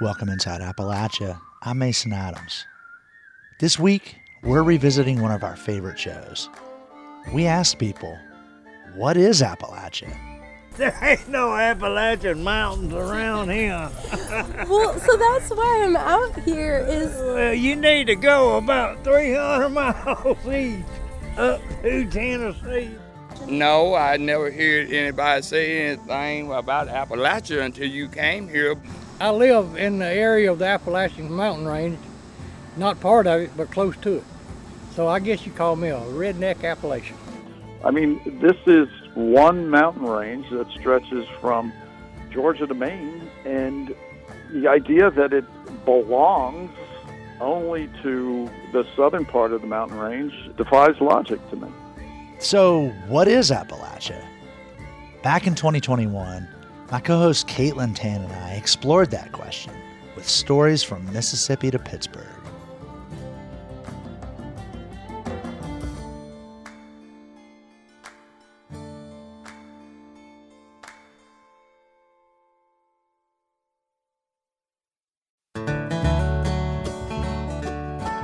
Welcome inside Appalachia. I'm Mason Adams. This week, we're revisiting one of our favorite shows. We asked people, what is Appalachia? There ain't no Appalachian mountains around here. Well, so that's why I'm out here Well, you need to go about 300 miles east up to Tennessee. No, I never heard anybody say anything about Appalachia until you came here. I live in the area of the Appalachian mountain range, not part of it, but close to it. So I guess you call me a redneck Appalachian. I mean, this is one mountain range that stretches from Georgia to Maine, and the idea that it belongs only to the southern part of the mountain range defies logic to me. So, what is Appalachia? Back in 2021, my co-host Caitlin Tan and I explored that question with stories from Mississippi to Pittsburgh.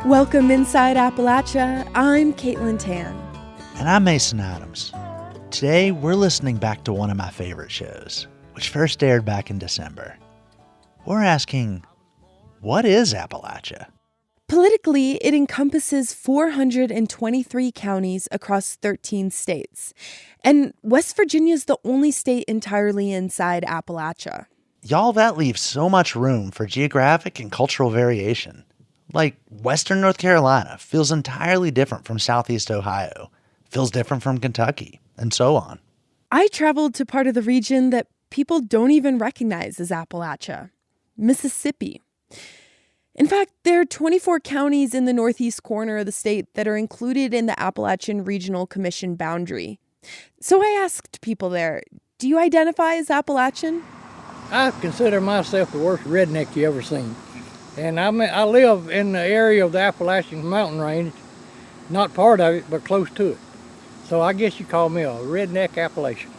Welcome inside Appalachia. I'm Caitlin Tan. And I'm Mason Adams. Today, we're listening back to one of my favorite shows, which first aired back in December. We're asking, what is Appalachia? Politically, it encompasses 423 counties across 13 states. And West Virginia is the only state entirely inside Appalachia. Y'all, that leaves so much room for geographic and cultural variation. Like, Western North Carolina feels entirely different from Southeast Ohio, feels different from Kentucky, and so on. I traveled to part of the region that people don't even recognize as Appalachia, Mississippi. In fact, there are 24 counties in the northeast corner of the state that are included in the Appalachian Regional Commission boundary. So I asked people there, do you identify as Appalachian? I consider myself the worst redneck you ever seen. And I live in the area of the Appalachian mountain range, not part of it, but close to it. So I guess you call me a redneck Appalachian.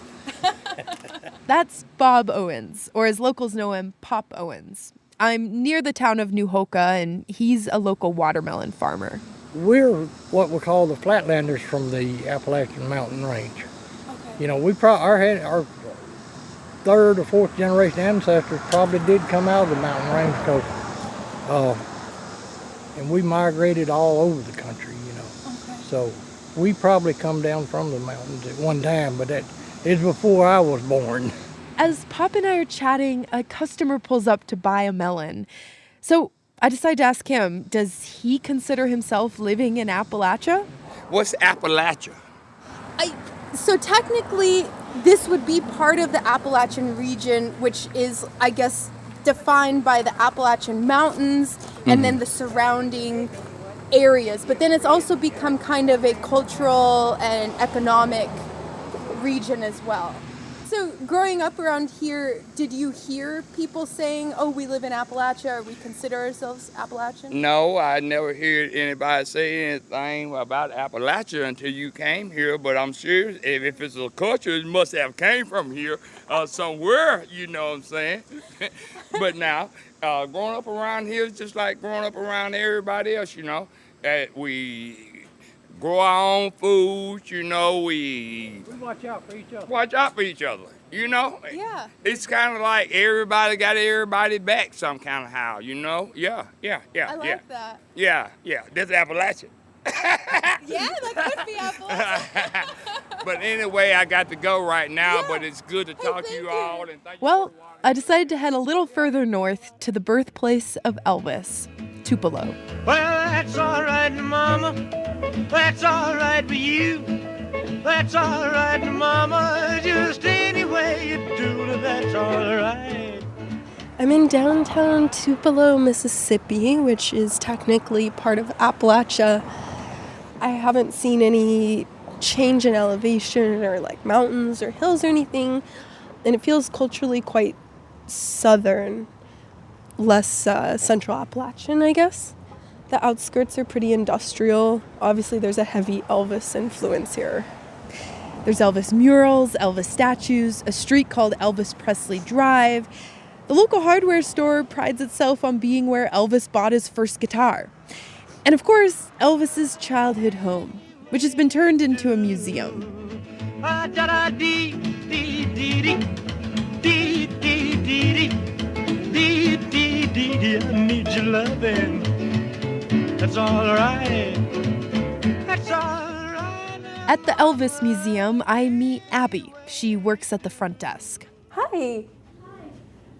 That's Bob Owens, or as locals know him, Pop Owens. I'm near the town of New Hoka, and he's a local watermelon farmer. We're what we call the flatlanders from the Appalachian mountain range. Okay. You know, our third or fourth generation ancestors probably did come out of the mountain range because and we migrated all over the country, you know. Okay. So we probably come down from the mountains at one time, but that is before I was born. As Pop and I are chatting, a customer pulls up to buy a melon. So I decide to ask him, does he consider himself living in Appalachia? What's Appalachia? So technically, this would be part of the Appalachian region, which is, I guess, defined by the Appalachian Mountains and then the surrounding areas. But then it's also become kind of a cultural and economic region as well. So growing up around here, did you hear people saying, oh, we live in Appalachia, or we consider ourselves Appalachian? No, I never heard anybody say anything about Appalachia until you came here, but I'm sure if it's a culture, it must have came from here somewhere, you know what I'm saying? But now, growing up around here is just like growing up around everybody else, you know. We grow our own food, you know, we watch out for each other. Watch out for each other, you know? Yeah. It's kind of like everybody got everybody back some kind of how, you know? Yeah. I like that. Yeah, that's Appalachia. Yeah, that could be Appalachia. But anyway, I got to go right now, Yeah. but it's good to talk to you all. And thank Well, you for watching. I decided to head a little further north to the birthplace of Elvis, Tupelo. Well, that's all right, Mama. That's all right for you. That's all right, Mama. Just any way you do it, that's all right. I'm in downtown Tupelo, Mississippi, which is technically part of Appalachia. I haven't seen any change in elevation or like mountains or hills or anything, and it feels culturally quite southern, less central Appalachian, I guess. The outskirts are pretty industrial. Obviously, there's a heavy Elvis influence here. There's Elvis murals, Elvis statues, a street called Elvis Presley Drive. The local hardware store prides itself on being where Elvis bought his first guitar. And of course, Elvis's childhood home, which has been turned into a museum. I need your loving. That's all right. That's all right. At the Elvis Museum, I meet Abby. She works at the front desk. Hi.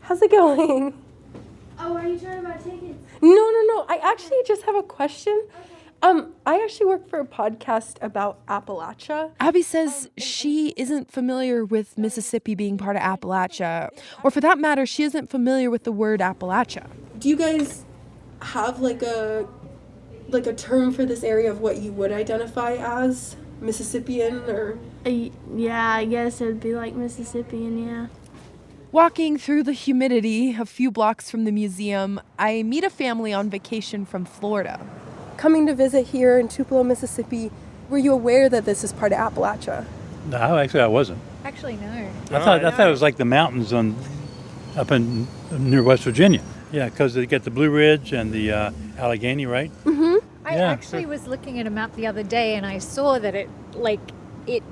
How's it going? Oh, are you trying to buy tickets? No. I actually just have a question. I actually work for a podcast about Appalachia. Abby says she isn't familiar with Mississippi being part of Appalachia, or for that matter, she isn't familiar with the word Appalachia. Do you guys have like a term for this area of what you would identify as Mississippian or? Yeah, I guess it would be like Mississippian, yeah. Walking through the humidity a few blocks from the museum, I meet a family on vacation from Florida. Coming to visit here in Tupelo, Mississippi, were you aware that this is part of Appalachia? No, actually, I wasn't. Actually, no. I thought it was like the mountains up in near West Virginia. Yeah, because they get the Blue Ridge and the Allegheny, right? Mm-hmm. I actually was looking at a map the other day, and I saw that it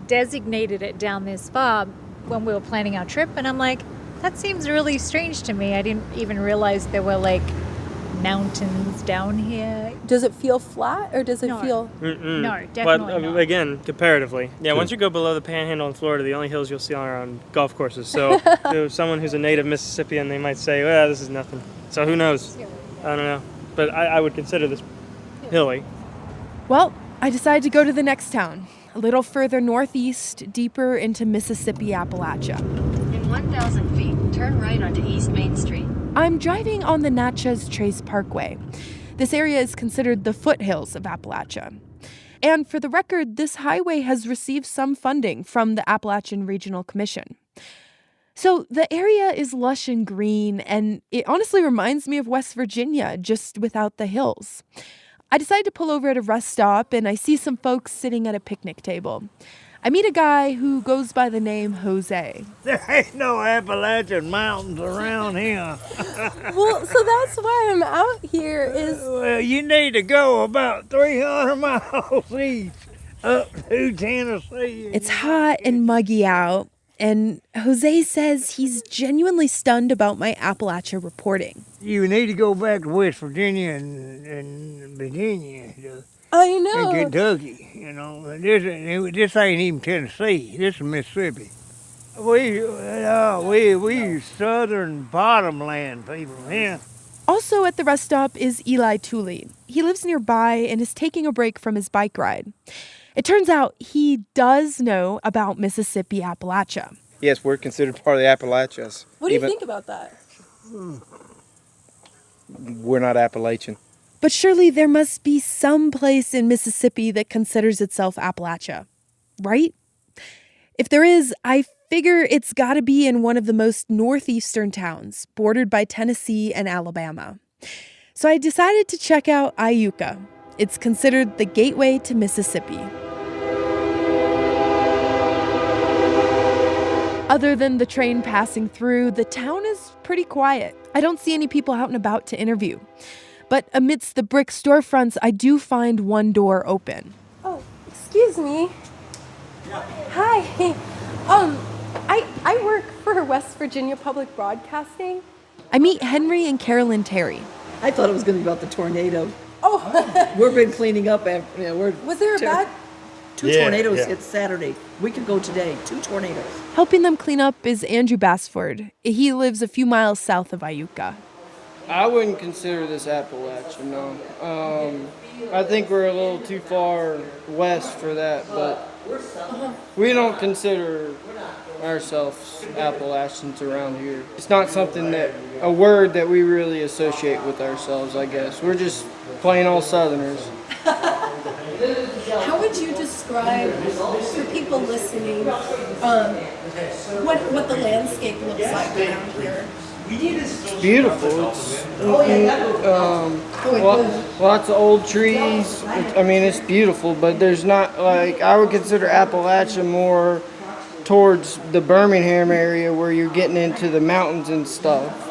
designated it down this far when we were planning our trip, and I'm like, that seems really strange to me. I didn't even realize there were like mountains down here. Does it feel flat or does it feel? No, definitely not. Again, comparatively. Yeah, once you go below the Panhandle in Florida, the only hills you'll see are on golf courses. So to someone who's a native Mississippian, they might say, well, this is nothing. So who knows? I don't know. But I would consider this hilly. Well, I decided to go to the next town, a little further northeast, deeper into Mississippi Appalachia. In 1,000 feet, turn right onto East Main Street. I'm driving on the Natchez Trace Parkway. This area is considered the foothills of Appalachia. And for the record, this highway has received some funding from the Appalachian Regional Commission. So the area is lush and green, and it honestly reminds me of West Virginia, just without the hills. I decide to pull over at a rest stop, and I see some folks sitting at a picnic table. I meet a guy who goes by the name Jose. There ain't no Appalachian Mountains around here. Well, so that's why I'm out here Well, you need to go about 300 miles east up to Tennessee. It's hot and muggy out, and Jose says he's genuinely stunned about my Appalachia reporting. You need to go back to West Virginia and Virginia. I know. And Kentucky, you know. This ain't even Tennessee. This is Mississippi. We southern bottomland people, yeah. Also at the rest stop is Eli Tooley. He lives nearby and is taking a break from his bike ride. It turns out he does know about Mississippi Appalachia. Yes, we're considered part of the Appalachians. What do you think about that? We're not Appalachian. But surely there must be some place in Mississippi that considers itself Appalachia, right? If there is, I figure it's got to be in one of the most northeastern towns, bordered by Tennessee and Alabama. So I decided to check out Iuka. It's considered the gateway to Mississippi. Other than the train passing through, the town is pretty quiet. I don't see any people out and about to interview. But amidst the brick storefronts, I do find one door open. Oh, excuse me. Hi. I work for West Virginia Public Broadcasting. I meet Henry and Carolyn Terry. I thought it was going to be about the tornado. Oh. We've been cleaning up after, Was there a bad? Two tornadoes hit Saturday. Week ago today, 2 tornadoes. Helping them clean up is Andrew Bassford. He lives a few miles south of Iuka. I wouldn't consider this Appalachia, no. I think we're a little too far west for that, but we don't consider ourselves Appalachians around here. It's not a word that we really associate with ourselves, I guess. We're just plain old Southerners. How would you describe, for people listening, what the landscape looks like around here? It's beautiful. Lots of old trees. It's beautiful, but there's not, I would consider Appalachia more towards the Birmingham area where you're getting into the mountains and stuff.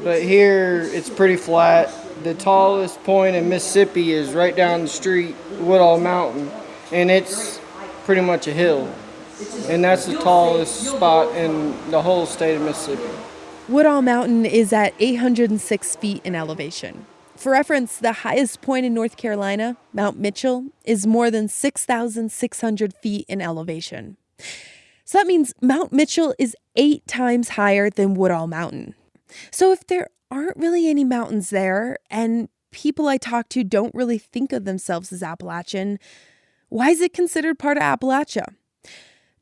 But here it's pretty flat. The tallest point in Mississippi is right down the street, Woodall Mountain, and it's pretty much a hill. And that's the tallest spot in the whole state of Mississippi. Woodall Mountain is at 806 feet in elevation. For reference, the highest point in North Carolina, Mount Mitchell, is more than 6,600 feet in elevation. So that means Mount Mitchell is 8 times higher than Woodall Mountain. So if there aren't really any mountains there, and people I talk to don't really think of themselves as Appalachian, why is it considered part of Appalachia?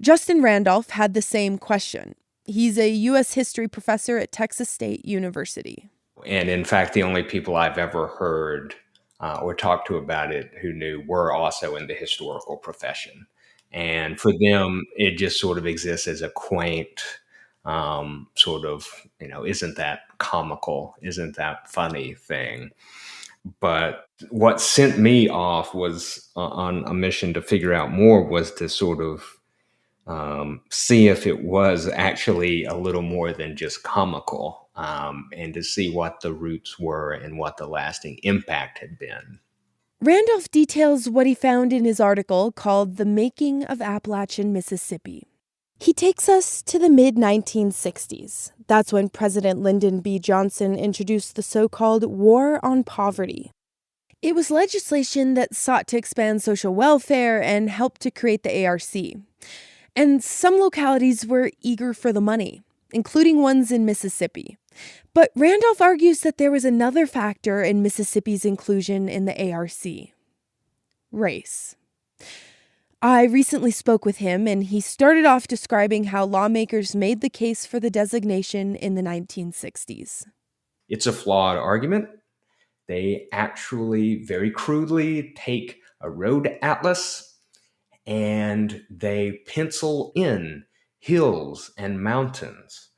Justin Randolph had the same question. He's a U.S. history professor at Texas State University. And in fact, the only people I've ever heard or talked to about it who knew were also in the historical profession. And for them, it just sort of exists as a quaint sort of, isn't that comical, isn't that funny thing. But what sent me off was on a mission to figure out more, was to sort of see if it was actually a little more than just comical, and to see what the roots were and what the lasting impact had been. Randolph details what he found in his article called The Making of Appalachian Mississippi. He takes us to the mid-1960s. That's when President Lyndon B. Johnson introduced the so-called War on Poverty. It was legislation that sought to expand social welfare and helped to create the ARC. And some localities were eager for the money, including ones in Mississippi. But Randolph argues that there was another factor in Mississippi's inclusion in the ARC: race. I recently spoke with him, and he started off describing how lawmakers made the case for the designation in the 1960s. It's a flawed argument. They actually very crudely take a road atlas and they pencil in hills and mountains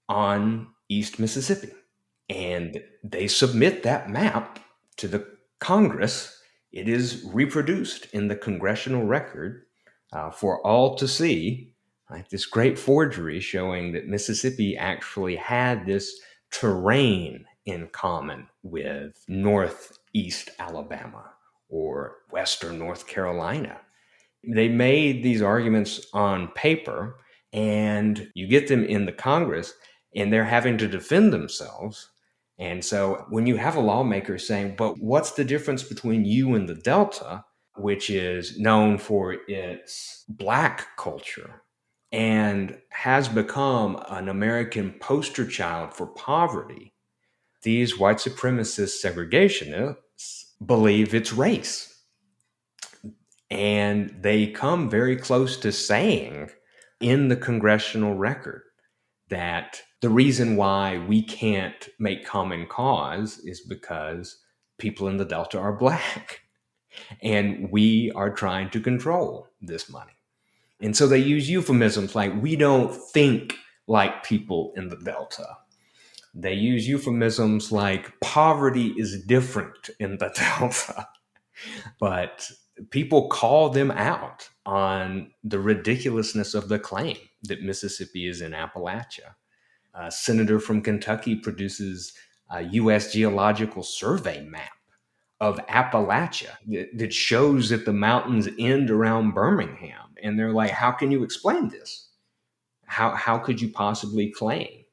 on East Mississippi. And they submit that map to the Congress. It is reproduced in the congressional record for all to see, like this great forgery showing that Mississippi actually had this terrain in common with northeast Alabama or western North Carolina. They made these arguments on paper, and you get them in the Congress, and they're having to defend themselves. And so when you have a lawmaker saying, but what's the difference between you and the Delta, which is known for its Black culture and has become an American poster child for poverty, these white supremacist segregationists believe it's race. And they come very close to saying in the congressional record that the reason why we can't make common cause is because people in the Delta are Black. And we are trying to control this money. And so they use euphemisms like, we don't think like people in the Delta. They use euphemisms like, poverty is different in the Delta. But people call them out on the ridiculousness of the claim that Mississippi is in Appalachia. A senator from Kentucky produces a U.S. Geological Survey map of Appalachia that shows that the mountains end around Birmingham. And they're like, how can you explain this? How could you possibly claim?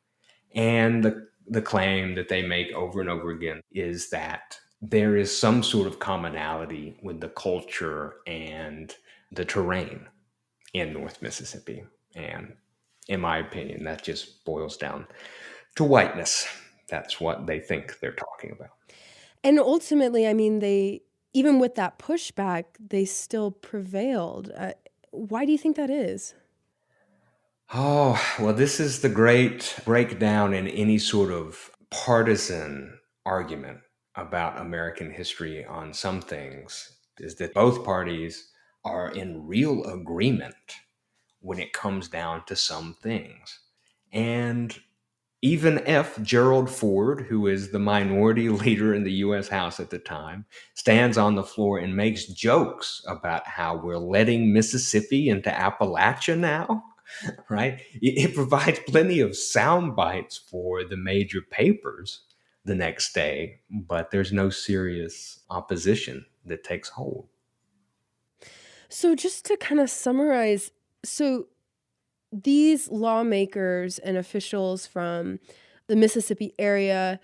And the claim that they make over and over again is that there is some sort of commonality with the culture and the terrain in North Mississippi. And in my opinion, that just boils down to whiteness. That's what they think they're talking about. And ultimately, I mean, even with that pushback, they still prevailed. Why do you think that is? Oh, well, this is the great breakdown in any sort of partisan argument about American history on some things, is that both parties are in real agreement when it comes down to some things. And Even F. Gerald Ford, who is the minority leader in the U.S. House at the time, stands on the floor and makes jokes about how we're letting Mississippi into Appalachia now, right? It provides plenty of sound bites for the major papers the next day, but there's no serious opposition that takes hold. So just to kind of summarize, so these lawmakers and officials from the Mississippi area,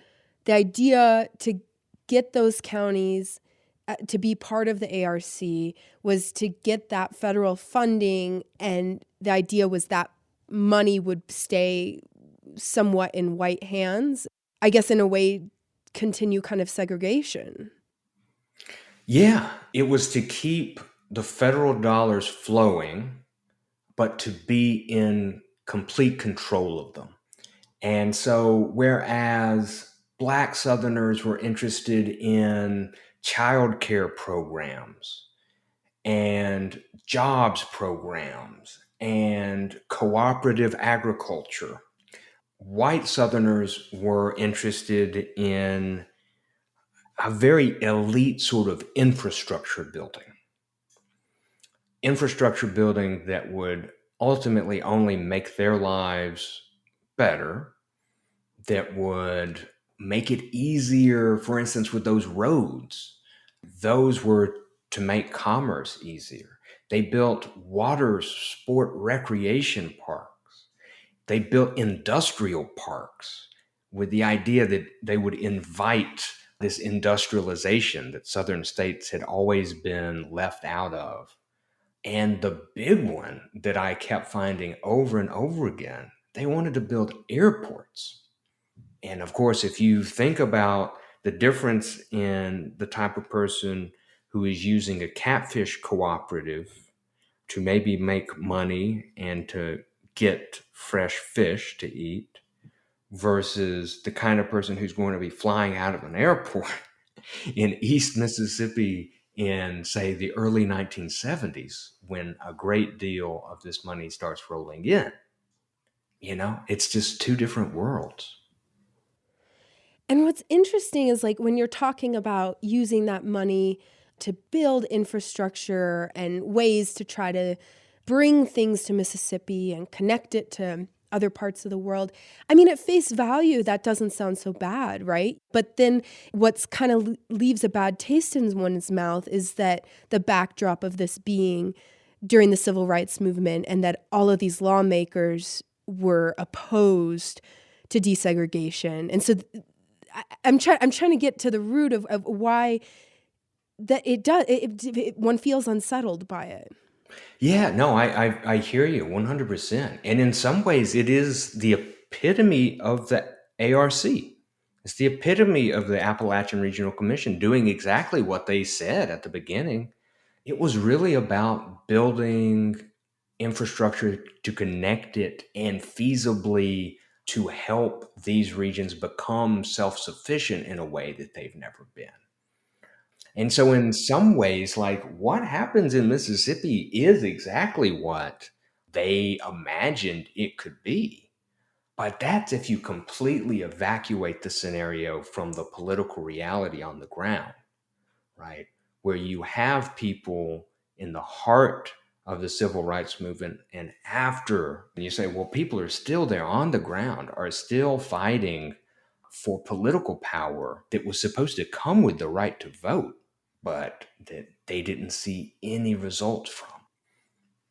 the idea to get those counties to be part of the ARC was to get that federal funding, and the idea was that money would stay somewhat in white hands, I guess in a way continue kind of segregation. Yeah, it was to keep the federal dollars flowing, but to be in complete control of them. And so, whereas Black Southerners were interested in child care programs and jobs programs and cooperative agriculture, white Southerners were interested in a very elite sort of infrastructure building. Infrastructure building that would ultimately only make their lives better, that would make it easier, for instance, with those roads. Those were to make commerce easier. They built water sport recreation parks. They built industrial parks with the idea that they would invite this industrialization that Southern states had always been left out of. And the big one that I kept finding over and over again, they wanted to build airports. And of course, if you think about the difference in the type of person who is using a catfish cooperative to maybe make money and to get fresh fish to eat versus the kind of person who's going to be flying out of an airport in East Mississippi in, say, the early 1970s, when a great deal of this money starts rolling in. It's just two different worlds. And what's interesting is, like, when you're talking about using that money to build infrastructure and ways to try to bring things to Mississippi and connect it to other parts of the world, I mean, at face value, that doesn't sound so bad, right? But then what's kind of leaves a bad taste in one's mouth is that the backdrop of this being during the civil rights movement, and that all of these lawmakers were opposed to desegregation. And so I'm trying to get to the root of why that it does. One feels unsettled by it. Yeah, no, I hear you 100%. And in some ways, it is the epitome of the ARC. It's the epitome of the Appalachian Regional Commission doing exactly what they said at the beginning. It was really about building infrastructure to connect it and feasibly to help these regions become self-sufficient in a way that they've never been. And so in some ways, like, what happens in Mississippi is exactly what they imagined it could be. But that's if you completely evacuate the scenario from the political reality on the ground, right? Where you have people in the heart of the civil rights movement, and after, and you say, well, people are still there on the ground, are still fighting for political power that was supposed to come with the right to vote, but that they didn't see any results from.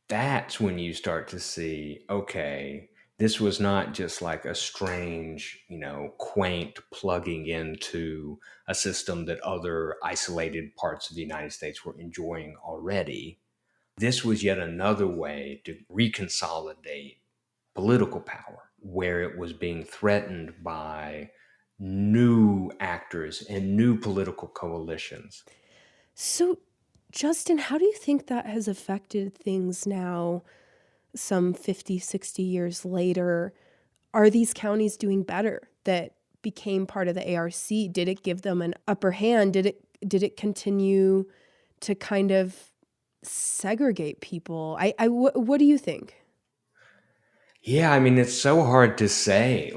That's when you start to see, okay, this was not just like a strange, quaint plugging into a system that other isolated parts of the United States were enjoying already. This was yet another way to reconsolidate political power, where it was being threatened by new actors and new political coalitions. So, Justin, how do you think that has affected things now, some 50, 60 years later? Are these counties doing better that became part of the ARC? Did it give them an upper hand? Did it continue to kind of segregate people? What do you think? Yeah, I mean, it's so hard to say.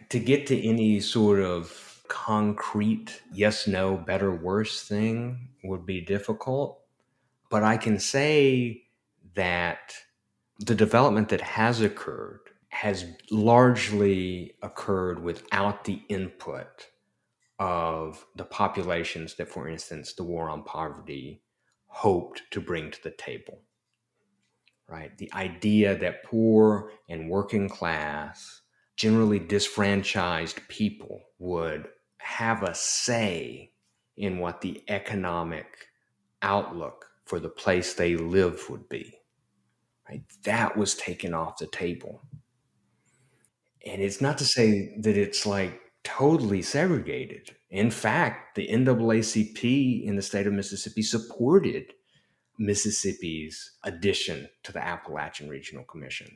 To get to any sort of concrete yes, no, better, worse thing would be difficult. But I can say that the development that has occurred has largely occurred without the input of the populations that, for instance, the War on Poverty hoped to bring to the table. Right? The idea that poor and working class, generally disfranchised people would have a say in what the economic outlook for the place they live would be. Right? That was taken off the table. And it's not to say that it's like totally segregated. In fact, the NAACP in the state of Mississippi supported Mississippi's addition to the Appalachian Regional Commission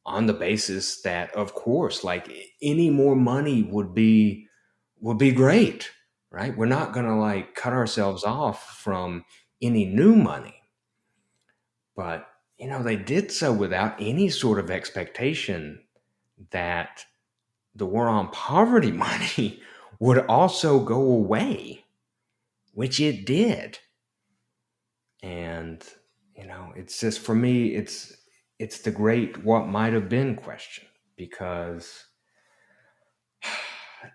on the basis that, of course, like any more money would be great, right? We're not going to like cut ourselves off from any new money. But, they did so without any sort of expectation that the War on Poverty money would also go away, which it did. And, it's just, for me, it's the great what might have been question, because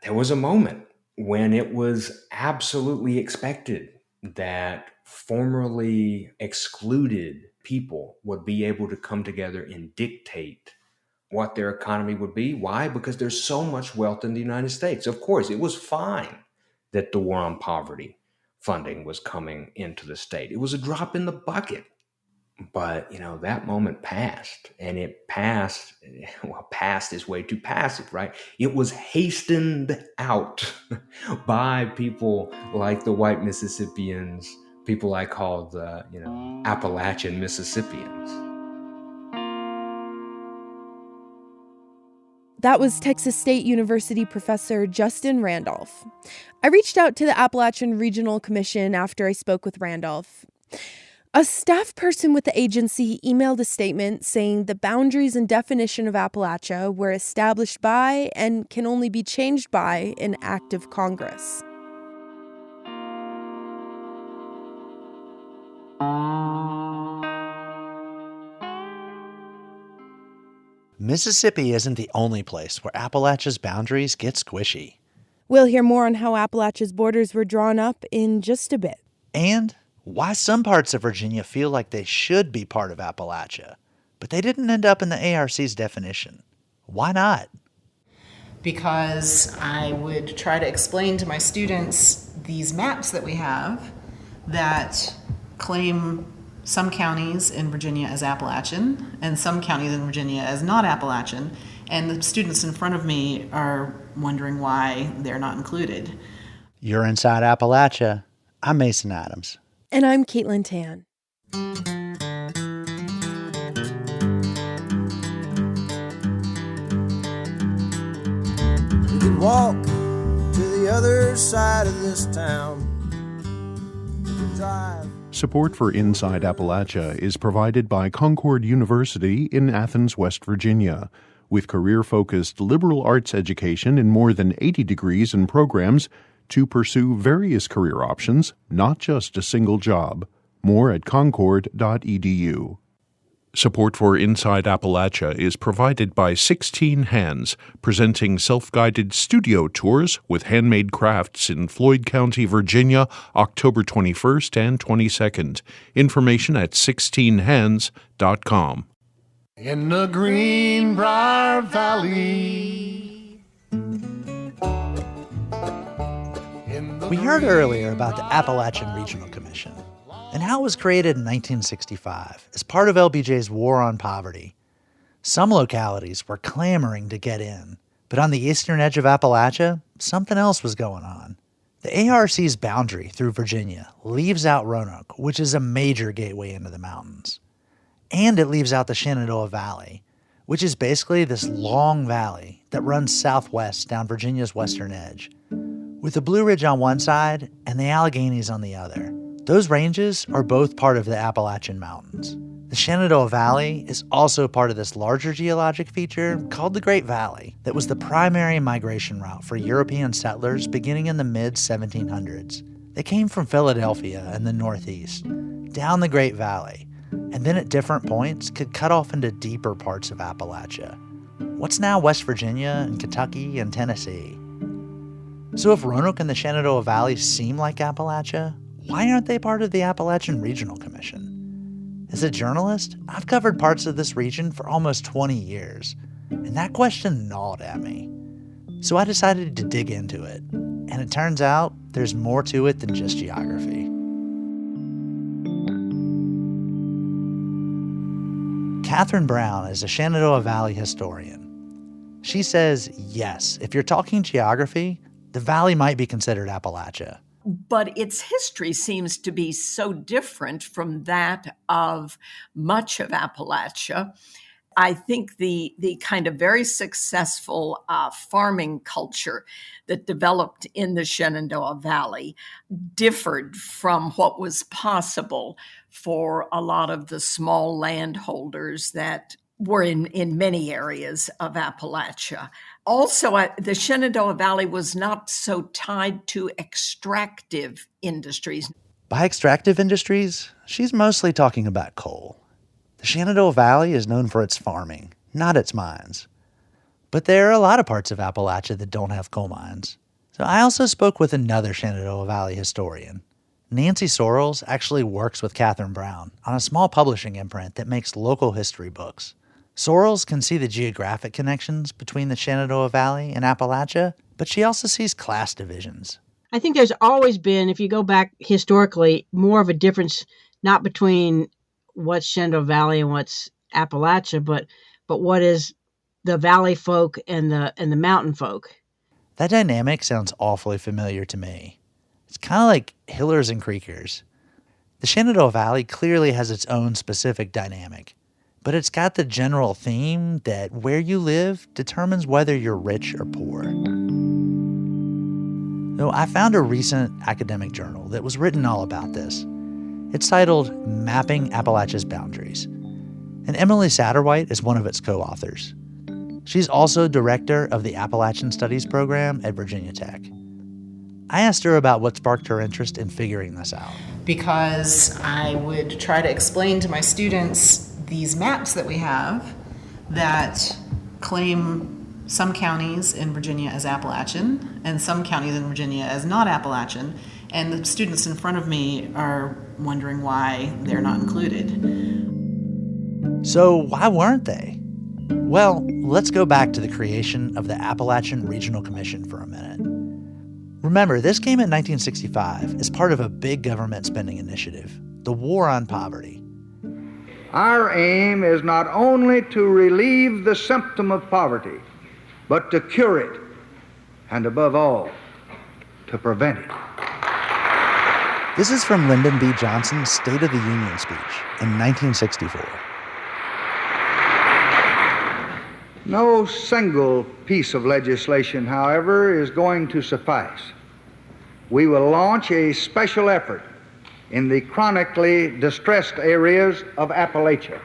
there was a moment when it was absolutely expected that formerly excluded people would be able to come together and dictate what their economy would be. Why? Because there's so much wealth in the United States. Of course, it was fine that the War on Poverty funding was coming into the state. It was a drop in the bucket. But, that moment passed, and it passed is way too passive, right? It was hastened out by people like the white Mississippians, people I call the, Appalachian Mississippians. That was Texas State University professor Justin Randolph. I reached out to the Appalachian Regional Commission after I spoke with Randolph. A staff person with the agency emailed a statement saying the boundaries and definition of Appalachia were established by and can only be changed by an act of Congress. Mississippi isn't the only place where Appalachia's boundaries get squishy. We'll hear more on how Appalachia's borders were drawn up in just a bit. And why some parts of Virginia feel like they should be part of Appalachia, but they didn't end up in the ARC's definition. Why not? Because I would try to explain to my students these maps that we have that claim some counties in Virginia as Appalachian and some counties in Virginia as not Appalachian, and the students in front of me are wondering why they're not included. You're Inside Appalachia. I'm Mason Adams. And I'm Caitlin Tan. We can walk to the other side of this town. Drive. Support for Inside Appalachia is provided by Concord University in Athens, West Virginia, with career-focused liberal arts education in more than 80 degrees and programs to pursue various career options, not just a single job. More at concord.edu. Support for Inside Appalachia is provided by 16 Hands, presenting self-guided studio tours with handmade crafts in Floyd County, Virginia, October 21st and 22nd. Information at 16hands.com. In the Greenbrier Valley. We heard earlier about the Appalachian Regional Commission and how it was created in 1965 as part of LBJ's War on Poverty. Some localities were clamoring to get in, but on the eastern edge of Appalachia, something else was going on. The ARC's boundary through Virginia leaves out Roanoke, which is a major gateway into the mountains. And it leaves out the Shenandoah Valley, which is basically this long valley that runs southwest down Virginia's western edge, with the Blue Ridge on one side and the Alleghanies on the other. Those ranges are both part of the Appalachian Mountains. The Shenandoah Valley is also part of this larger geologic feature called the Great Valley that was the primary migration route for European settlers beginning in the mid-1700s. They came from Philadelphia and the Northeast, down the Great Valley, and then at different points could cut off into deeper parts of Appalachia. What's now West Virginia and Kentucky and Tennessee. So if Roanoke and the Shenandoah Valley seem like Appalachia, why aren't they part of the Appalachian Regional Commission? As a journalist, I've covered parts of this region for almost 20 years, and that question gnawed at me. So I decided to dig into it, and it turns out there's more to it than just geography. Catherine Brown is a Shenandoah Valley historian. She says, yes, if you're talking geography, the valley might be considered Appalachia. But its history seems to be so different from that of much of Appalachia. I think the kind of very successful farming culture that developed in the Shenandoah Valley differed from what was possible for a lot of the small landholders that were in many areas of Appalachia. Also, the Shenandoah Valley was not so tied to extractive industries. By extractive industries, she's mostly talking about coal. The Shenandoah Valley is known for its farming, not its mines. But there are a lot of parts of Appalachia that don't have coal mines. So I also spoke with another Shenandoah Valley historian. Nancy Sorrells actually works with Catherine Brown on a small publishing imprint that makes local history books. Sorrells can see the geographic connections between the Shenandoah Valley and Appalachia, but she also sees class divisions. I think there's always been, if you go back historically, more of a difference not between what's Shenandoah Valley and what's Appalachia, but what is the valley folk and the mountain folk. That dynamic sounds awfully familiar to me. It's kind of like Hillers and Creekers. The Shenandoah Valley clearly has its own specific dynamic, but it's got the general theme that where you live determines whether you're rich or poor. So I found a recent academic journal that was written all about this. It's titled Mapping Appalachia's Boundaries, and Emily Satterwhite is one of its co-authors. She's also director of the Appalachian Studies program at Virginia Tech. I asked her about what sparked her interest in figuring this out. Because I would try to explain to my students these maps that we have that claim some counties in Virginia as Appalachian and some counties in Virginia as not Appalachian, and the students in front of me are wondering why they're not included. So why weren't they? Well, let's go back to the creation of the Appalachian Regional Commission for a minute. Remember, this came in 1965 as part of a big government spending initiative, the War on Poverty. Our aim is not only to relieve the symptom of poverty, but to cure it, and above all, to prevent it. This is from Lyndon B. Johnson's State of the Union speech in 1964. No single piece of legislation, however, is going to suffice. We will launch a special effort in the chronically distressed areas of Appalachia.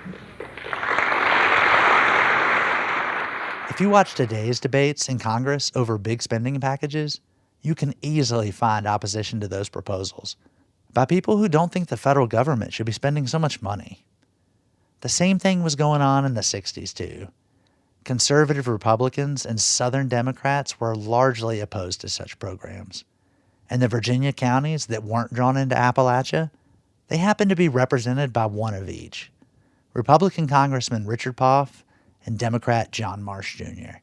If you watch today's debates in Congress over big spending packages, you can easily find opposition to those proposals by people who don't think the federal government should be spending so much money. The same thing was going on in the 60s, too. Conservative Republicans and Southern Democrats were largely opposed to such programs. And the Virginia counties that weren't drawn into Appalachia, they happened to be represented by one of each, Republican Congressman Richard Poff and Democrat John Marsh Jr.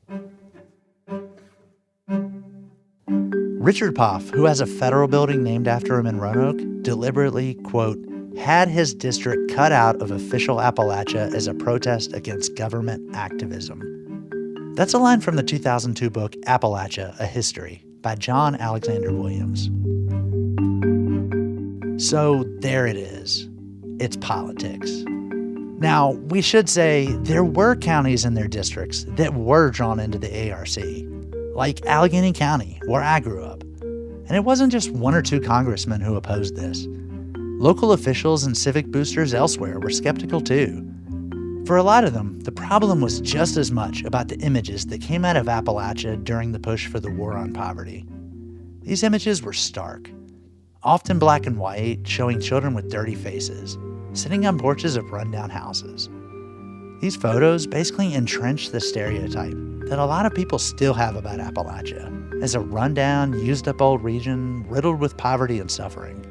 Richard Poff, who has a federal building named after him in Roanoke, deliberately, quote, had his district cut out of official Appalachia as a protest against government activism. That's a line from the 2002 book Appalachia, A History by John Alexander Williams. So there it is. It's politics. Now, we should say there were counties in their districts that were drawn into the ARC, like Allegheny County, where I grew up. And it wasn't just one or two congressmen who opposed this. Local officials and civic boosters elsewhere were skeptical too. For a lot of them, the problem was just as much about the images that came out of Appalachia during the push for the war on poverty. These images were stark, often black and white, showing children with dirty faces, sitting on porches of rundown houses. These photos basically entrenched the stereotype that a lot of people still have about Appalachia as a rundown, used-up old region riddled with poverty and suffering.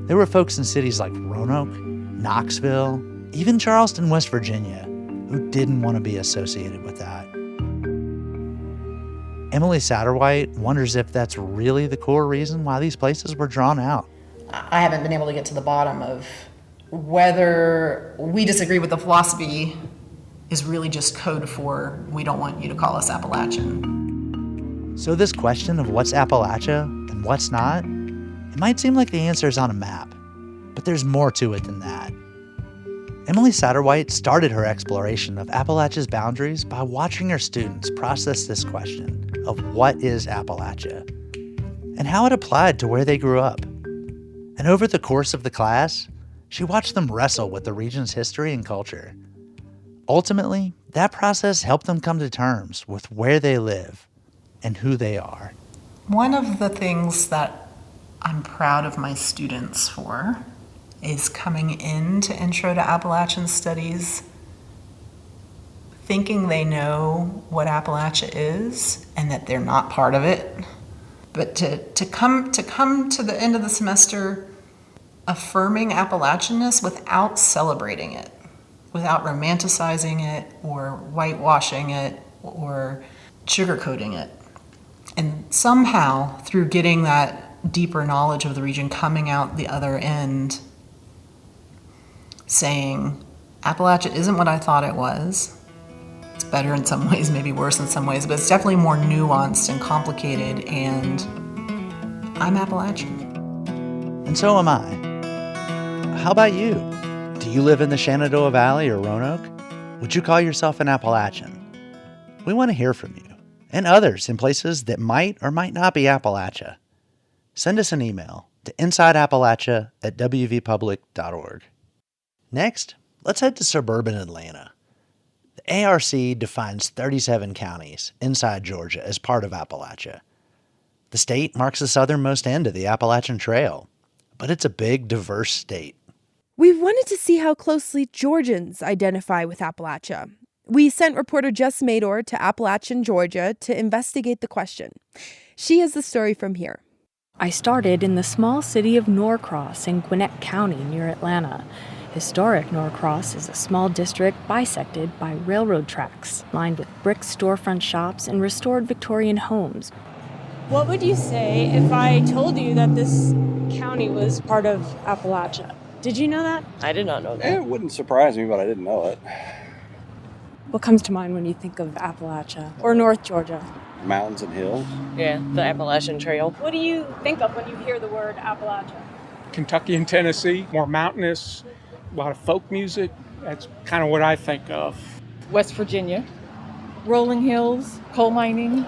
There were folks in cities like Roanoke, Knoxville, even Charleston, West Virginia, who didn't want to be associated with that. Emily Satterwhite wonders if that's really the core reason why these places were drawn out. I haven't been able to get to the bottom of whether we disagree with the philosophy is really just code for we don't want you to call us Appalachian. So this question of what's Appalachia and what's not, it might seem like the answer is on a map, but there's more to it than that. Emily Satterwhite started her exploration of Appalachia's boundaries by watching her students process this question of what is Appalachia and how it applied to where they grew up. And over the course of the class, she watched them wrestle with the region's history and culture. Ultimately, that process helped them come to terms with where they live and who they are. One of the things that I'm proud of my students for is coming into Intro to Appalachian Studies thinking they know what Appalachia is and that they're not part of it. But to come to the end of the semester affirming Appalachianness without celebrating it, without romanticizing it or whitewashing it or sugarcoating it. And somehow, through getting that deeper knowledge of the region, coming out the other end saying, Appalachia isn't what I thought it was. It's better in some ways, maybe worse in some ways, but it's definitely more nuanced and complicated, and I'm Appalachian. And so am I. How about you? Do you live in the Shenandoah Valley or Roanoke? Would you call yourself an Appalachian? We want to hear from you and others in places that might or might not be Appalachia. Send us an email to insideappalachia@wvpublic.org. Next, let's head to suburban Atlanta. The ARC defines 37 counties inside Georgia as part of Appalachia. The state marks the southernmost end of the Appalachian Trail, but it's a big, diverse state. We wanted to see how closely Georgians identify with Appalachia. We sent reporter Jess Mador to Appalachian, Georgia to investigate the question. She has the story from here. I started in the small city of Norcross in Gwinnett County near Atlanta. Historic Norcross is a small district bisected by railroad tracks, lined with brick storefront shops and restored Victorian homes. What would you say if I told you that this county was part of Appalachia? Did you know that? I did not know that. It wouldn't surprise me, but I didn't know it. What comes to mind when you think of Appalachia or North Georgia? Mountains and hills. Yeah, the Appalachian Trail. What do you think of when you hear the word Appalachia? Kentucky and Tennessee, more mountainous, a lot of folk music. That's kind of what I think of. West Virginia, rolling hills, coal mining.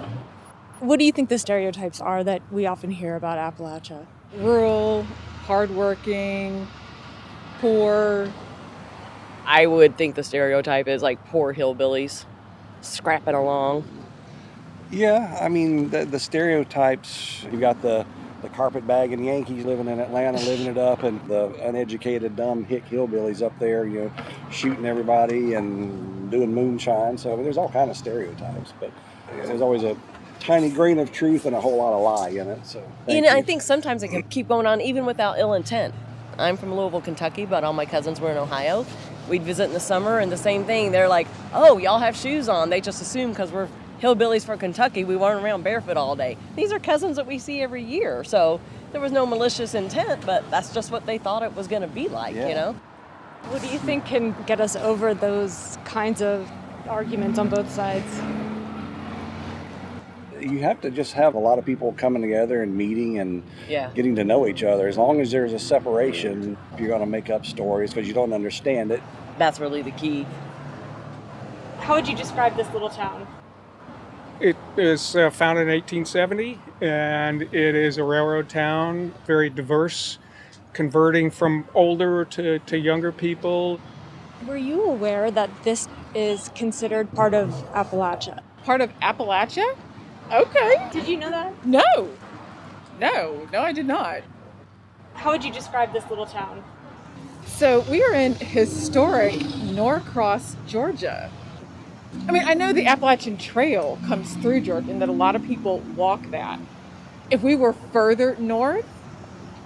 What do you think the stereotypes are that we often hear about Appalachia? Rural, hardworking, poor. I would think the stereotype is like poor hillbillies scrapping along. Yeah, I mean, the stereotypes, you got the carpetbagging Yankees living in Atlanta, living it up, and the uneducated, dumb hick hillbillies up there, shooting everybody and doing moonshine. So I mean, there's all kind of stereotypes, but there's always a tiny grain of truth and a whole lot of lie in it. So I think sometimes it can keep going on even without ill intent. I'm from Louisville, Kentucky, but all my cousins were in Ohio. We'd visit in the summer, and the same thing. They're like, oh, y'all have shoes on. They just assume because we're hillbillies from Kentucky, we weren't around barefoot all day. These are cousins that we see every year. So there was no malicious intent, but that's just what they thought it was going to be like, What do you think can get us over those kinds of arguments on both sides? You have to just have a lot of people coming together and meeting and getting to know each other. As long as there's a separation, you're going to make up stories because you don't understand it. That's really the key. How would you describe this little town? It was founded in 1870, and it is a railroad town, very diverse. converting from older to younger people. Were you aware that this is considered part of Appalachia? Part of Appalachia? Okay. Did you know that? No, I did not. How would you describe this little town? So we are in historic Norcross, Georgia. I mean, I know the Appalachian Trail comes through Georgia and that a lot of people walk that. If we were further north,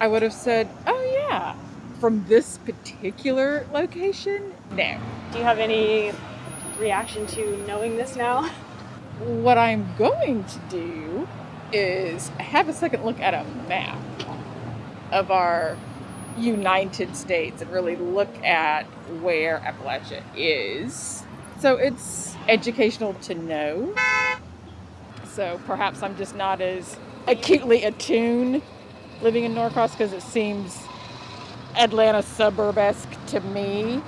I would have said, oh yeah. From this particular location, no. Do you have any reaction to knowing this now? What I'm going to do is have a second look at a map of our United States and really look at where Appalachia is. So it's educational to know. So perhaps I'm just not as acutely attuned living in Norcross because it seems Atlanta suburb-esque to me.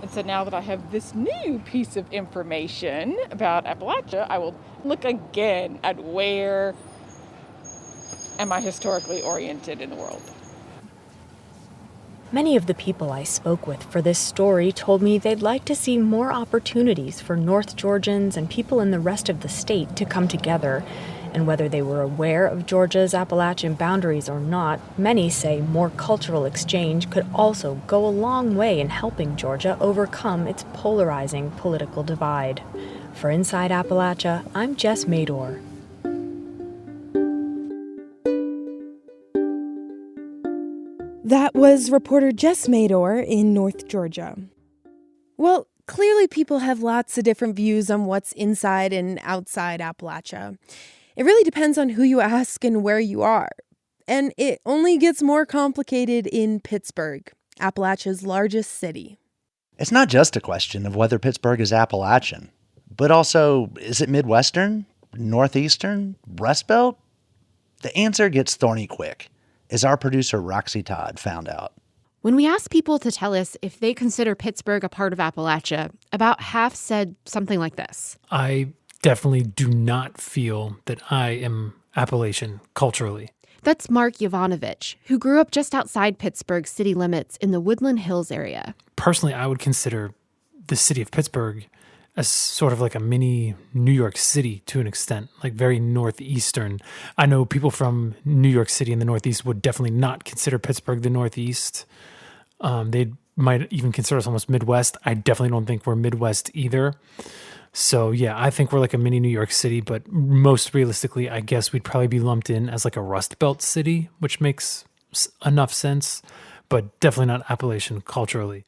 And so now that I have this new piece of information about Appalachia, I will look again at where am I historically oriented in the world. Many of the people I spoke with for this story told me they'd like to see more opportunities for North Georgians and people in the rest of the state to come together. And whether they were aware of Georgia's Appalachian boundaries or not, many say more cultural exchange could also go a long way in helping Georgia overcome its polarizing political divide. For Inside Appalachia, I'm Jess Mador. That was reporter Jess Mador in North Georgia. Well, clearly people have lots of different views on what's inside and outside Appalachia. It really depends on who you ask and where you are. And it only gets more complicated in Pittsburgh, Appalachia's largest city. It's not just a question of whether Pittsburgh is Appalachian, but also, is it Midwestern, Northeastern, Rust Belt? The answer gets thorny quick, as our producer Roxy Todd found out. When we asked people to tell us if they consider Pittsburgh a part of Appalachia, about half said something like this. I definitely do not feel that I am Appalachian culturally. That's Mark Yovanovich, who grew up just outside Pittsburgh's city limits in the Woodland Hills area. Personally, I would consider the city of Pittsburgh as sort of like a mini New York City to an extent, like very northeastern. I know people from New York City in the Northeast would definitely not consider Pittsburgh the Northeast. They might even consider us almost Midwest. I definitely don't think we're Midwest either. So yeah, I think we're like a mini New York City, but most realistically, I guess we'd probably be lumped in as like a Rust Belt city, which makes enough sense, but definitely not Appalachian culturally.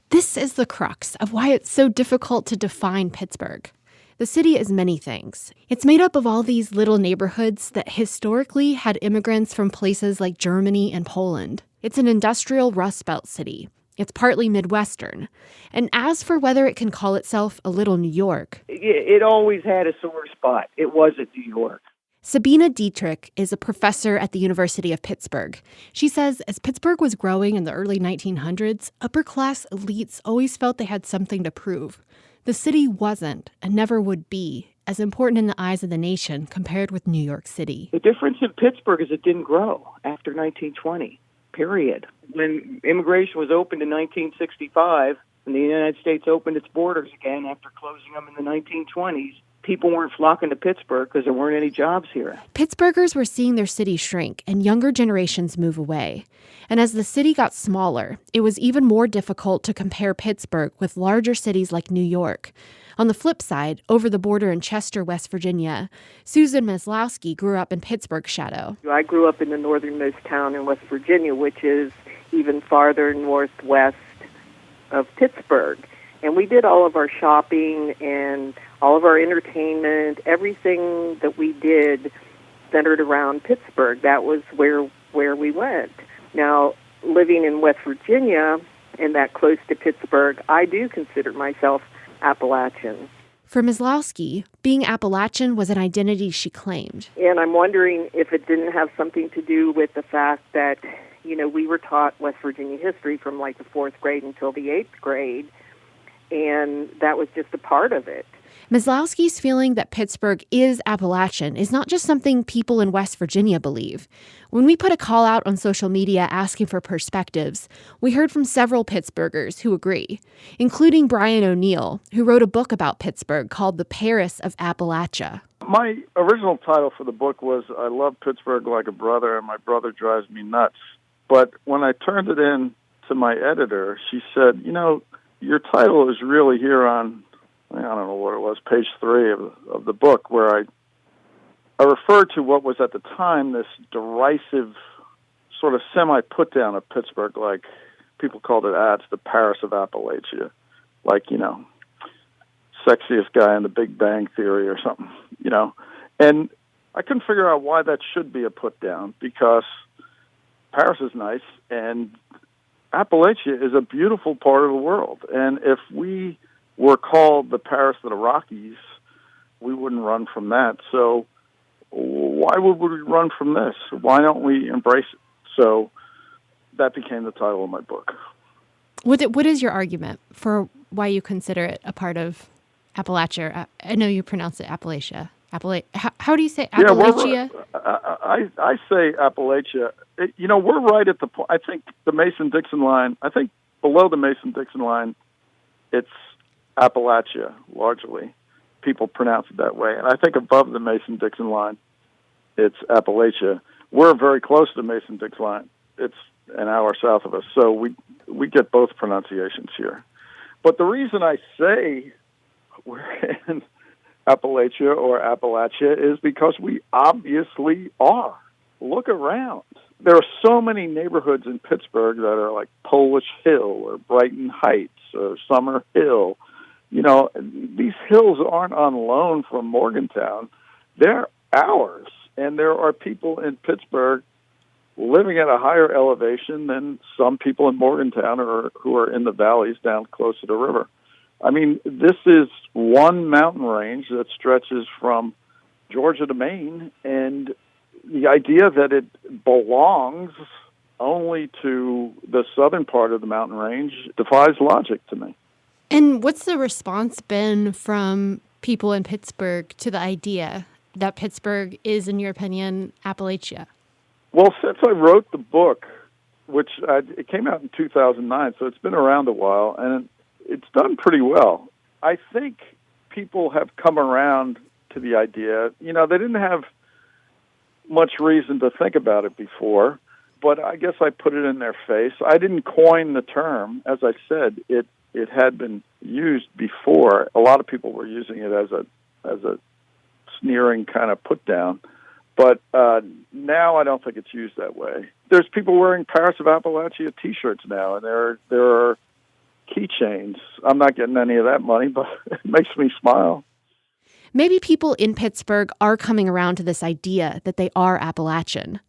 This is the crux of why it's so difficult to define Pittsburgh. The city is many things. It's made up of all these little neighborhoods that historically had immigrants from places like Germany and Poland. It's an industrial Rust Belt city. It's partly Midwestern. And as for whether it can call itself a little New York, it always had a sore spot. It wasn't New York. Sabina Dietrich is a professor at the University of Pittsburgh. She says as Pittsburgh was growing in the early 1900s, upper-class elites always felt they had something to prove. The city wasn't, and never would be, as important in the eyes of the nation compared with New York City. The difference in Pittsburgh is it didn't grow after 1920, period. When immigration was opened in 1965, and the United States opened its borders again after closing them in the 1920s, people weren't flocking to Pittsburgh because there weren't any jobs here. Pittsburghers were seeing their city shrink and younger generations move away. And as the city got smaller, it was even more difficult to compare Pittsburgh with larger cities like New York. On the flip side, over the border in Chester, West Virginia, Susan Maslowski grew up in Pittsburgh's shadow. I grew up in the northernmost town in West Virginia, which is even farther northwest of Pittsburgh. And we did all of our shopping and all of our entertainment, everything that we did centered around Pittsburgh. That was where we went. Now, living in West Virginia and that close to Pittsburgh, I do consider myself Appalachian. For Maslowski, being Appalachian was an identity she claimed. And I'm wondering if it didn't have something to do with the fact that, we were taught West Virginia history from like the 4th grade until the 8th grade, and that was just a part of it. Maslowski's feeling that Pittsburgh is Appalachian is not just something people in West Virginia believe. When we put a call out on social media asking for perspectives, we heard from several Pittsburghers who agree, including Brian O'Neill, who wrote a book about Pittsburgh called The Paris of Appalachia. My original title for the book was I Love Pittsburgh Like a Brother and My Brother Drives Me Nuts. But when I turned it in to my editor, she said, your title is really here on, I don't know what it was, page 3 of the book, where I referred to what was at the time this derisive sort of semi-put-down of Pittsburgh, like people called it the Paris of Appalachia, like, sexiest guy in the Big Bang Theory or something, And I couldn't figure out why that should be a put-down, because Paris is nice, and Appalachia is a beautiful part of the world. And if we were called the Paris of the Rockies, we wouldn't run from that. So why would we run from this? Why don't we embrace it? So that became the title of my book. What is your argument for why you consider it a part of Appalachia? I know you pronounce it Appalachia. How do you say Appalachia? Yeah, I say Appalachia. We're right at the point. I think the Mason-Dixon line, below the Mason-Dixon line, it's Appalachia, largely. People pronounce it that way. And I think above the Mason-Dixon line, it's Appalachia. We're very close to the Mason-Dixon line. It's an hour south of us, so we get both pronunciations here. But the reason I say we're in Appalachia or Appalachia is because we obviously are. Look around. There are so many neighborhoods in Pittsburgh that are like Polish Hill or Brighton Heights or Summer Hill. These hills aren't on loan from Morgantown. They're ours. And there are people in Pittsburgh living at a higher elevation than some people in Morgantown or who are in the valleys down close to the river. I mean, this is one mountain range that stretches from Georgia to Maine, and the idea that it belongs only to the southern part of the mountain range defies logic to me. And what's the response been from people in Pittsburgh to the idea that Pittsburgh is, in your opinion, Appalachia? Well, since I wrote the book, which it came out in 2009, so it's been around a while, and it's done pretty well. I think people have come around to the idea. They didn't have much reason to think about it before, but I guess I put it in their face. I didn't coin the term. As I said, it had been used before. A lot of people were using it as a sneering kind of put down. But now I don't think it's used that way. There's people wearing Paris of Appalachia T-shirts now, and there are keychains. I'm not getting any of that money, but it makes me smile. Maybe people in Pittsburgh are coming around to this idea that they are Appalachian.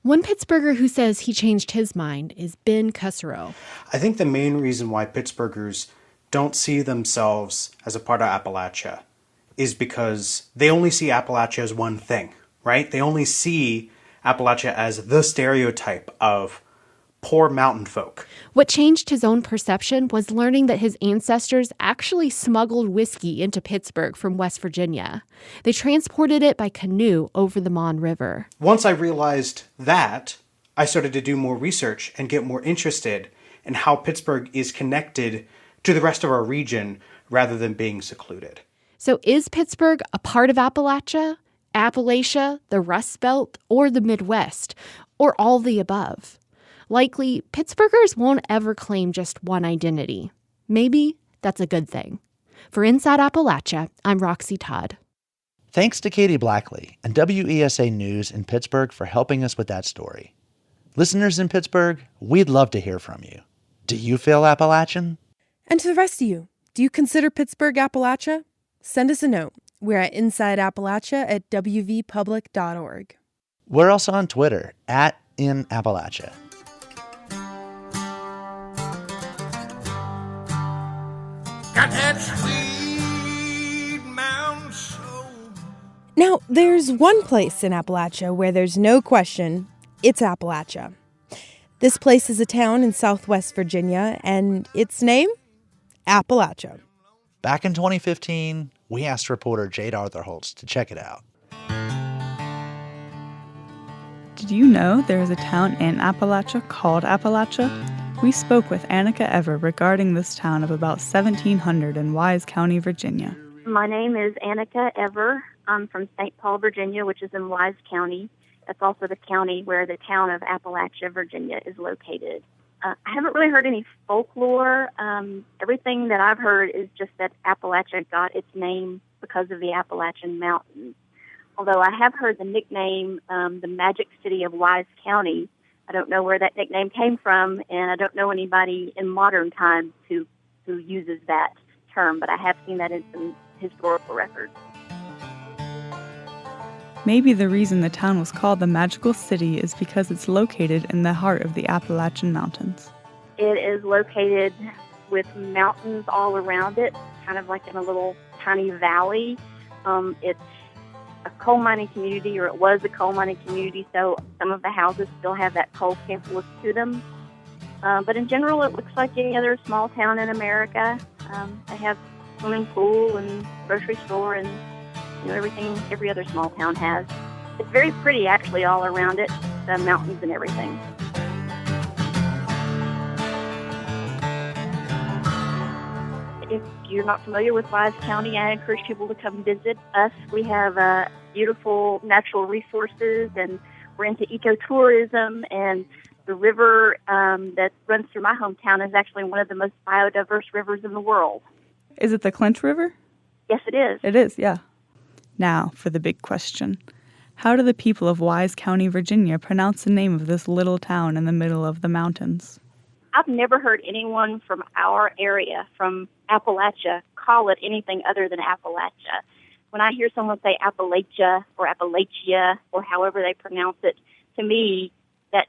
One Pittsburgher who says he changed his mind is Ben Cusserow. I think the main reason why Pittsburghers don't see themselves as a part of Appalachia is because they only see Appalachia as one thing, right? They only see Appalachia as the stereotype of poor mountain folk. What changed his own perception was learning that his ancestors actually smuggled whiskey into Pittsburgh from West Virginia. They transported it by canoe over the Mon River. Once I realized that, I started to do more research and get more interested in how Pittsburgh is connected to the rest of our region rather than being secluded. So is Pittsburgh a part of Appalachia, the Rust Belt, or the Midwest, or all the above? Likely, Pittsburghers won't ever claim just one identity. Maybe that's a good thing. For Inside Appalachia, I'm Roxy Todd. Thanks to Katie Blackley and WESA News in Pittsburgh for helping us with that story. Listeners in Pittsburgh, we'd love to hear from you. Do you feel Appalachian? And to the rest of you, do you consider Pittsburgh Appalachia? Send us a note. We're at insideappalachia@wvpublic.org. We're also on Twitter @InAppalachia. Got that sweet mountain soul. Now, there's one place in Appalachia where there's no question it's Appalachia. This place is a town in southwest Virginia, and its name? Appalachia. Back in 2015, we asked reporter Jade Arthur-Holtz to check it out. Did you know there is a town in Appalachia called Appalachia? We spoke with Annika Ever regarding this town of about 1,700 in Wise County, Virginia. My name is Annika Ever. I'm from St. Paul, Virginia, which is in Wise County. That's also the county where the town of Appalachia, Virginia is located. I haven't really heard any folklore. Everything that I've heard is just that Appalachia got its name because of the Appalachian Mountains. Although I have heard the nickname, the Magic City of Wise County. I don't know where that nickname came from, and I don't know anybody in modern times who uses that term, but I have seen that in some historical records. Maybe the reason the town was called the Magical City is because it's located in the heart of the Appalachian Mountains. It is located with mountains all around it, kind of like in a little tiny valley. It's a coal mining community, or it was a coal mining community, so some of the houses still have that coal camp look to them. But in general, it looks like any other small town in America. They have swimming pool and grocery store and everything every other small town has. It's very pretty, actually, all around it, the mountains and everything. If you're not familiar with Wise County, I encourage people to come visit us. We have beautiful natural resources, and we're into ecotourism, and the river that runs through my hometown is actually one of the most biodiverse rivers in the world. Is it the Clinch River? Yes, it is. It is, yeah. Now, for the big question. How do the people of Wise County, Virginia, pronounce the name of this little town in the middle of the mountains? I've never heard anyone from our area, from Appalachia, call it anything other than Appalachia. When I hear someone say Appalachia or Appalachia or however they pronounce it, to me, that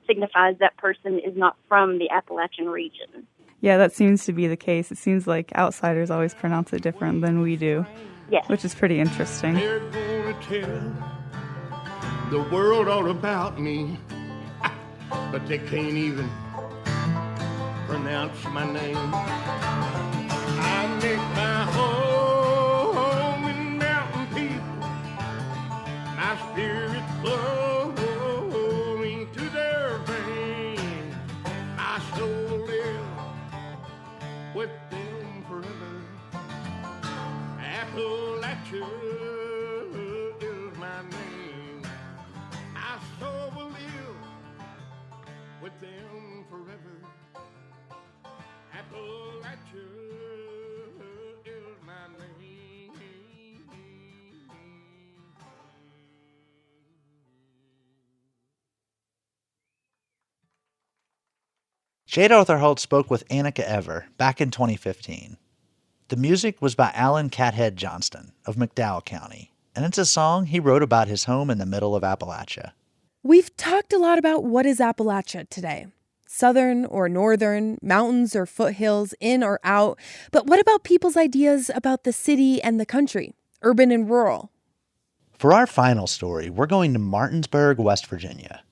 signifies that person is not from the Appalachian region. Yeah, that seems to be the case. It seems like outsiders always pronounce it different than we do. Yes. Which is pretty interesting. They're gonna tell the world all about me, but they can't even pronounce my name. I make my home in mountain people, my spirit flowing to their veins. My soul lives with them forever. Appalachia is my name. My soul will live with them forever. Appalachia is my name. Jade Arthur-Holtz spoke with Annika Ever back in 2015. The music was by Alan Cathead Johnston of McDowell County, and it's a song he wrote about his home in the middle of Appalachia. We've talked a lot about what is Appalachia today. Southern or northern, mountains or foothills, in or out. But what about people's ideas about the city and the country, urban and rural? For our final story, we're going to Martinsburg, West Virginia,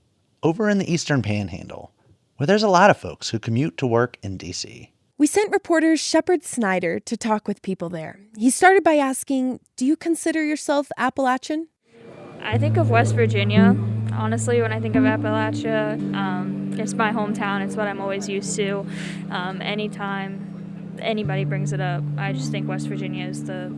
over in the Eastern Panhandle, where there's a lot of folks who commute to work in D.C. We sent reporter Shepard Snyder to talk with people there. He started by asking, do you consider yourself Appalachian? I think of West Virginia. Honestly, when I think of Appalachia, it's my hometown. It's what I'm always used to. Anytime anybody brings it up, I just think West Virginia is the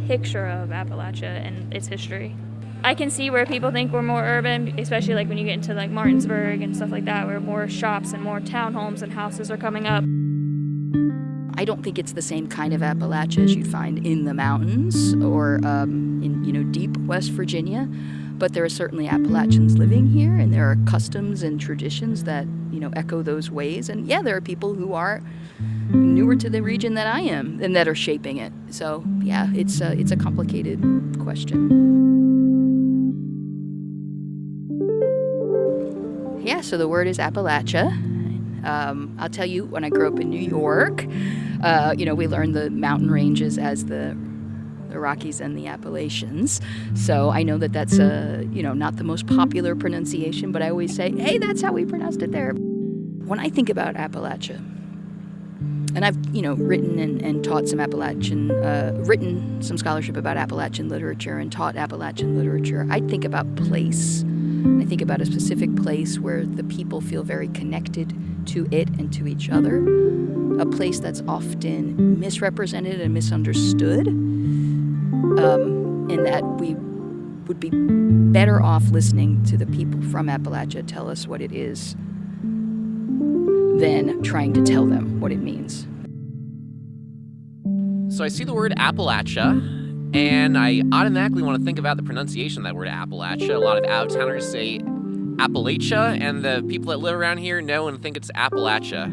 picture of Appalachia and its history. I can see where people think we're more urban, especially like when you get into like Martinsburg and stuff like that, where more shops and more townhomes and houses are coming up. I don't think it's the same kind of Appalachia as you'd find in the mountains or in deep West Virginia, but there are certainly Appalachians living here, and there are customs and traditions that echo those ways. And yeah, there are people who are newer to the region than I am and that are shaping it. So yeah, it's a complicated question. Yeah, so the word is Appalachia. I'll tell you, when I grew up in New York, we learned the mountain ranges as the Rockies and the Appalachians. So I know that that's not the most popular pronunciation, but I always say, hey, that's how we pronounced it there. When I think about Appalachia, And I've, written and taught some written some scholarship about Appalachian literature and taught Appalachian literature. I think about place. I think about a specific place where the people feel very connected to it and to each other. A place that's often misrepresented and misunderstood. And that we would be better off listening to the people from Appalachia tell us what it is than trying to tell them what it means. So I see the word Appalachia, and I automatically want to think about the pronunciation of that word Appalachia. A lot of out-of-towners say Appalachia, and the people that live around here know and think it's Appalachia.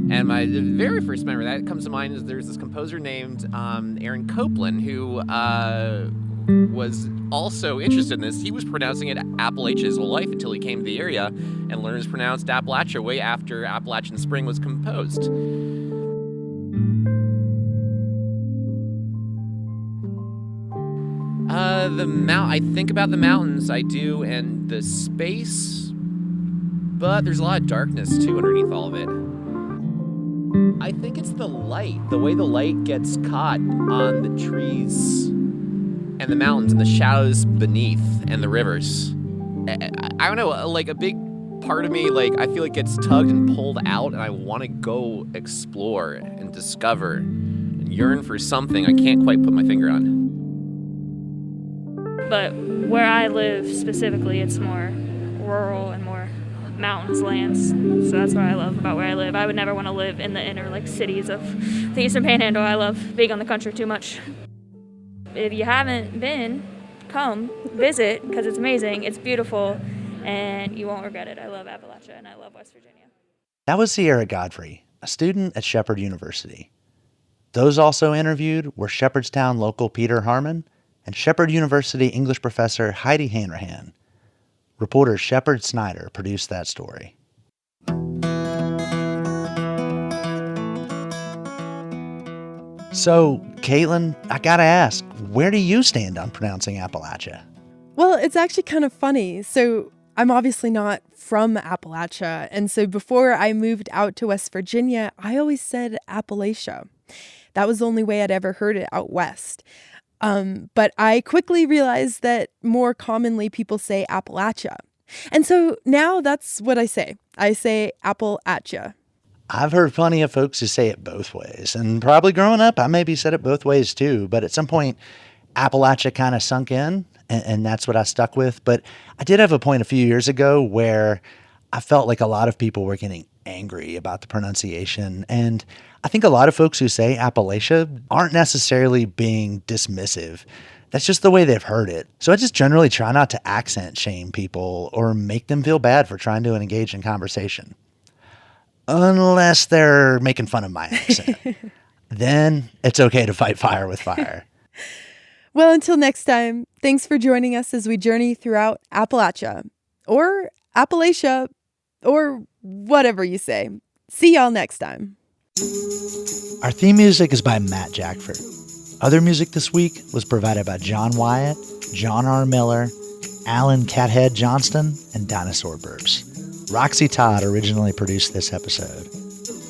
And my very first memory that comes to mind is there's this composer named Aaron Copland who was also interested in this. He was pronouncing it Appalachia his whole life until he came to the area and learned it's pronounced Appalachia way after Appalachian Spring was composed. I think about the mountains, I do, and the space, but there's a lot of darkness too underneath all of it. I think it's the light, the way the light gets caught on the trees and the mountains and the shadows beneath and the rivers. I don't know, like a big part of me, like I feel it gets tugged and pulled out, and I want to go explore and discover and yearn for something I can't quite put my finger on. But where I live specifically, it's more rural and more mountains, lands. So that's what I love about where I live. I would never want to live in the inner cities of the Eastern Panhandle. I love being on the country too much. If you haven't been, come visit because it's amazing. It's beautiful and you won't regret it. I love Appalachia and I love West Virginia. That was Sierra Godfrey, a student at Shepherd University. Those also interviewed were Shepherdstown local Peter Harmon and Shepherd University English professor Heidi Hanrahan. Reporter Shepard Snyder produced that story. So, Caitlin, I gotta ask, where do you stand on pronouncing Appalachia? Well, it's actually kind of funny. So I'm obviously not from Appalachia. And so before I moved out to West Virginia, I always said Appalachia. That was the only way I'd ever heard it out west. But I quickly realized that more commonly people say Appalachia. And so now that's what I say. I say Appalachia. I've heard plenty of folks who say it both ways. And probably growing up, I maybe said it both ways too. But at some point, Appalachia kind of sunk in, and that's what I stuck with. But I did have a point a few years ago where I felt like a lot of people were getting angry about the pronunciation. And I think a lot of folks who say Appalachia aren't necessarily being dismissive. That's just the way they've heard it. So I just generally try not to accent shame people or make them feel bad for trying to engage in conversation. Unless they're making fun of my accent. Then it's okay to fight fire with fire. Well, until next time, thanks for joining us as we journey throughout Appalachia, or Appalachia, or whatever you say. See y'all next time. Our theme music is by Matt Jackford. Other music this week was provided by John Wyatt, John R. Miller, Alan Cathead Johnston, and Dinosaur Burps. Roxy Todd originally produced this episode.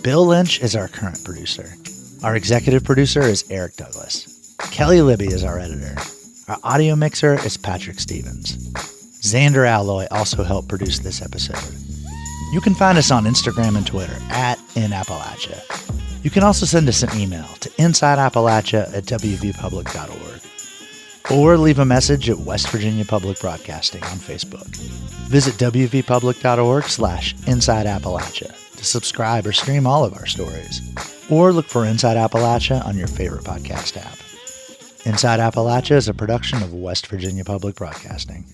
Bill Lynch is our current producer. Our executive producer is Eric Douglas. Kelly Libby is our editor. Our audio mixer is Patrick Stevens. Xander Alloy also helped produce this episode. You can find us on Instagram and Twitter @InAppalachia. You can also send us an email to insideappalachia@wvpublic.org or leave a message at West Virginia Public Broadcasting on Facebook. Visit wvpublic.org/InsideAppalachia to subscribe or stream all of our stories, or look for Inside Appalachia on your favorite podcast app. Inside Appalachia is a production of West Virginia Public Broadcasting.